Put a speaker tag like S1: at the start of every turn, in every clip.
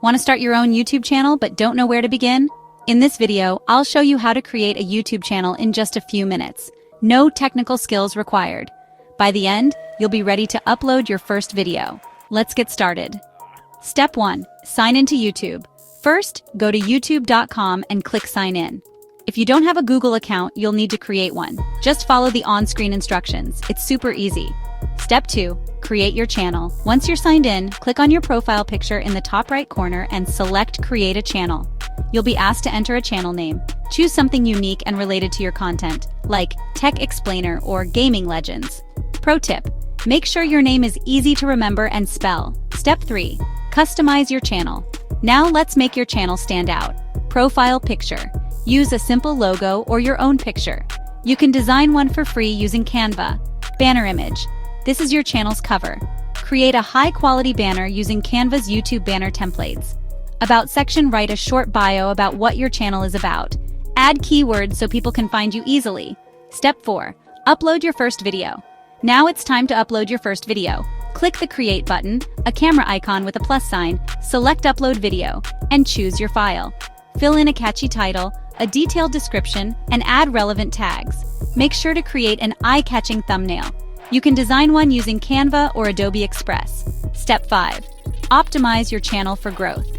S1: Want to start your own YouTube channel but don't know where to begin? In this video, I'll show you how to create a YouTube channel in just a few minutes. No technical skills required. By the end, you'll be ready to upload your first video. Let's get started. Step 1. Sign into YouTube. First, go to youtube.com and click sign in. If you don't have a Google account, you'll need to create one. Just follow the on-screen instructions. It's super easy. Step 2. Create your channel. Once you're signed in, click on your profile picture in the top right corner and select Create a Channel. You'll be asked to enter a channel name. Choose something unique and related to your content, like Tech Explainer or Gaming Legends. Pro tip: make sure your name is easy to remember and spell. Step 3. Customize your channel. Now let's make your channel stand out. Profile picture. Use a simple logo or your own picture. You can design one for free using Canva. Banner image. This is your channel's cover. Create a high-quality banner using Canva's YouTube banner templates. About section, write a short bio about what your channel is about. Add keywords so people can find you easily. Step 4. Upload your first video. Now it's time to upload your first video. Click the Create button, a camera icon with a plus sign, select Upload Video, and choose your file. Fill in a catchy title, a detailed description, and add relevant tags. Make sure to create an eye-catching thumbnail. You can design one using Canva or Adobe Express. Step 5. Optimize your channel for growth.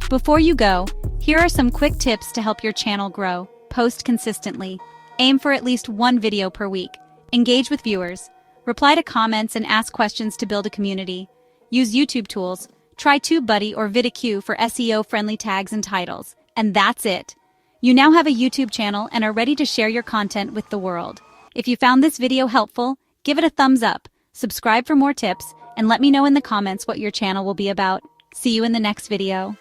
S1: Before you go, here are some quick tips to help your channel grow. Post consistently. Aim for at least one video per week. Engage with viewers. Reply to comments and ask questions to build a community. Use YouTube tools. Try TubeBuddy or VidIQ for SEO-friendly tags and titles. And that's it. You now have a YouTube channel and are ready to share your content with the world. If you found this video helpful, give it a thumbs up, subscribe for more tips, and let me know in the comments what your channel will be about. See you in the next video.